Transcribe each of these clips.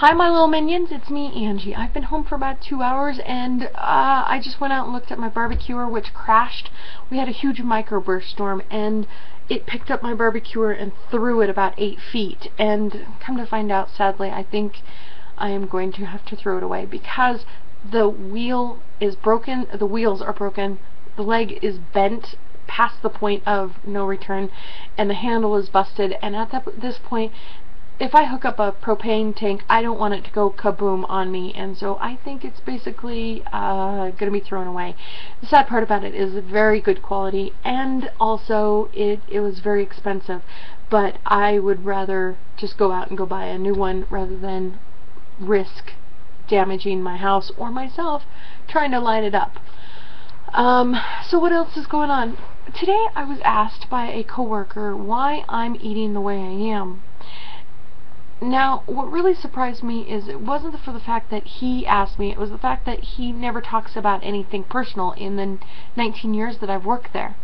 Hi my little minions, it's me Angie. I've been home for about 2 hours and I just went out and looked at my barbecuer, which crashed. We had a huge microburst storm and it picked up my barbecuer and threw it about 8 feet, and come to find out, sadly, I think I am going to have to throw it away because the wheel is broken, the wheels are broken, the leg is bent past the point of no return, and the handle is busted, and at this point, if I hook up a propane tank, I don't want it to go kaboom on me, and so I think it's basically going to be thrown away. The sad part about it is very good quality, and also it was very expensive, but I would rather just go out and go buy a new one rather than risk damaging my house or myself trying to light it up. So what else is going on? Today I was asked by a coworker why I'm eating the way I am. Now, what really surprised me is it wasn't for the fact that he asked me, it was the fact that he never talks about anything personal in the 19 years that I've worked there.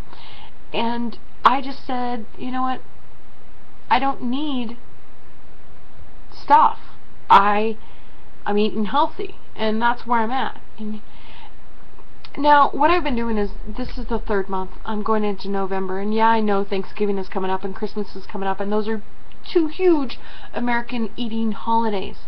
And I just said, you know what, I don't need stuff. I'm eating healthy, and that's where I'm at. And now, what I've been doing is, this is the 3rd month, I'm going into November, and yeah, I know Thanksgiving is coming up and Christmas is coming up, and those are 2 huge American eating holidays.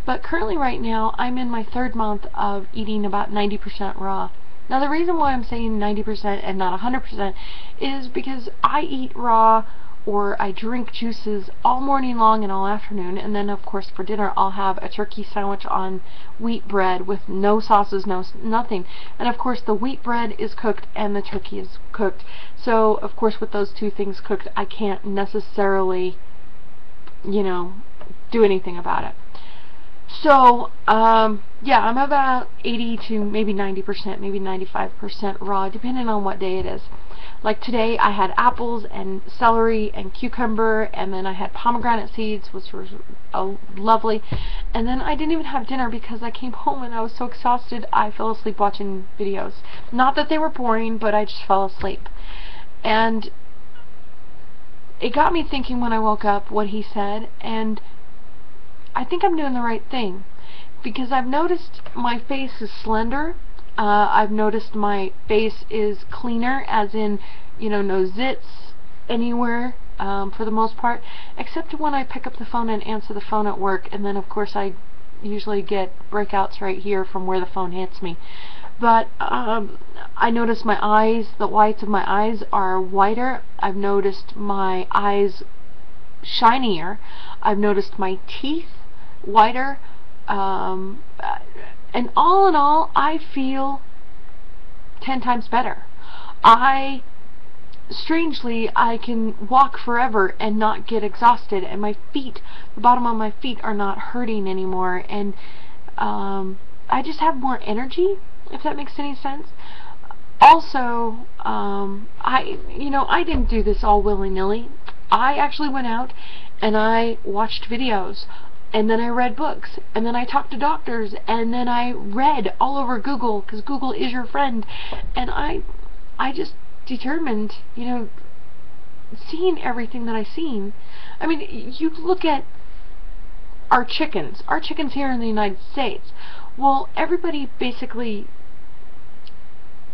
But currently right now, I'm in my 3rd month of eating about 90% raw. Now the reason why I'm saying 90% and not 100% is because I eat raw or I drink juices all morning long and all afternoon, and then of course for dinner I'll have a turkey sandwich on wheat bread with no sauces, nothing. And of course the wheat bread is cooked and the turkey is cooked. So of course with those 2 things cooked, I can't necessarily, you know, do anything about it. So, yeah, I'm about 80 to maybe 90%, maybe 95% raw, depending on what day it is. Like today, I had apples and celery and cucumber, and then I had pomegranate seeds, which was lovely. And then I didn't even have dinner because I came home and I was so exhausted, I fell asleep watching videos. Not that they were boring, but I just fell asleep. And it got me thinking when I woke up what he said, and I think I'm doing the right thing, because I've noticed my face is slender. I've noticed my face is cleaner, as in, you know, no zits anywhere, for the most part, except when I pick up the phone and answer the phone at work, and then of course I usually get breakouts right here from where the phone hits me. But I noticed my eyes, the whites of my eyes are whiter. I've noticed my eyes shinier. I've noticed my teeth whiter. And all in all, I feel 10 times better. Strangely, I can walk forever and not get exhausted, and my feet, the bottom of my feet are not hurting anymore, and I just have more energy, if that makes any sense. Also, I didn't do this all willy-nilly. I actually went out and I watched videos, and then I read books, and then I talked to doctors, and then I read all over Google, because Google is your friend, and I just determined, you know, seeing everything that I've seen. I mean, you look at our chickens here in the United States. Well, everybody basically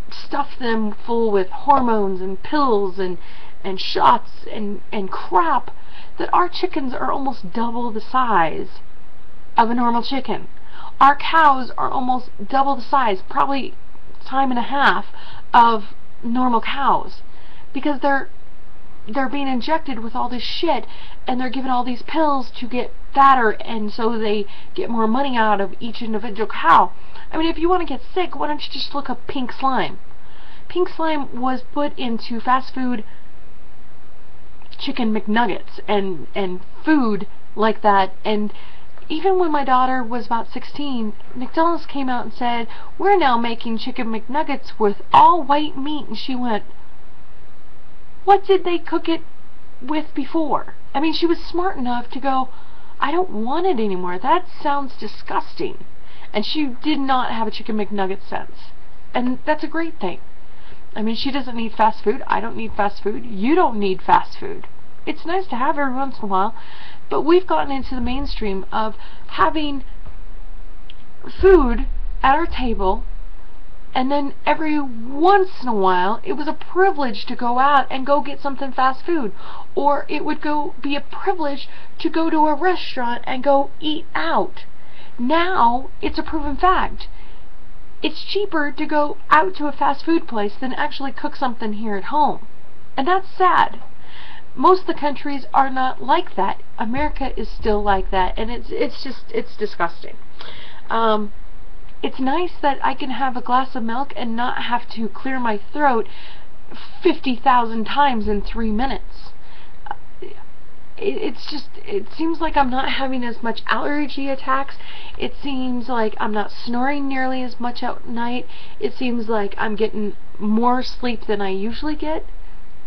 stuffed them full with hormones and pills and shots and crap, that our chickens are almost double the size of a normal chicken. Our cows are almost double the size, probably time and a half, of normal cows, because they're being injected with all this shit, and they're given all these pills to get fatter, and so they get more money out of each individual cow. I mean, if you want to get sick, why don't you just look up pink slime? Pink slime was put into fast food chicken McNuggets and food like that, and even when my daughter was about 16, McDonald's came out and said, we're now making chicken McNuggets with all white meat, and she went, what did they cook it with before? I mean, she was smart enough to go, I don't want it anymore, that sounds disgusting. And she did not have a chicken McNugget sense, and that's a great thing. I mean, she doesn't need fast food. I don't need fast food. You don't need fast food. It's nice to have every once in a while, But we've gotten into the mainstream of having food at our table, and then every once in a while it was a privilege to go out and go get something fast food, or it would be a privilege to go to a restaurant and go eat out. Now it's a proven fact. It's cheaper to go out to a fast food place than actually cook something here at home. And that's sad. Most of the countries are not like that. America is still like that, and it's disgusting. It's nice that I can have a glass of milk and not have to clear my throat 50,000 times in 3 minutes. It seems like I'm not having as much allergy attacks. It seems like I'm not snoring nearly as much at night. It seems like I'm getting more sleep than I usually get.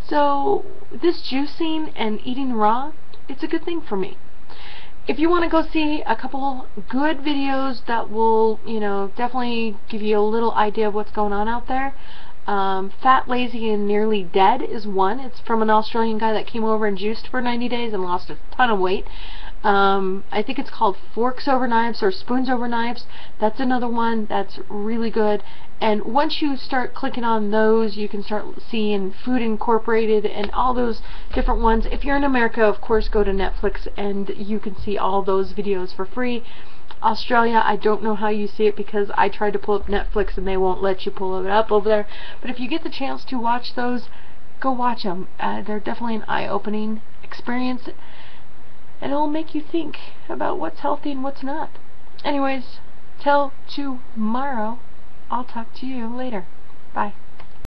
So this juicing and eating raw, it's a good thing for me. If you want to go see a couple good videos that will, definitely give you a little idea of what's going on out there, Fat, Lazy, and Nearly Dead is one. It's from an Australian guy that came over and juiced for 90 days and lost a ton of weight. I think it's called Forks Over Knives or Spoons Over Knives. That's another one that's really good. And once you start clicking on those, you can start seeing Food Incorporated and all those different ones. If you're in America, of course, go to Netflix and you can see all those videos for free. Australia, I don't know how you see it because I tried to pull up Netflix and they won't let you pull it up over there. But if you get the chance to watch those, go watch them. They're definitely an eye-opening experience, and it'll make you think about what's healthy and what's not. Anyways, till tomorrow, I'll talk to you later. Bye.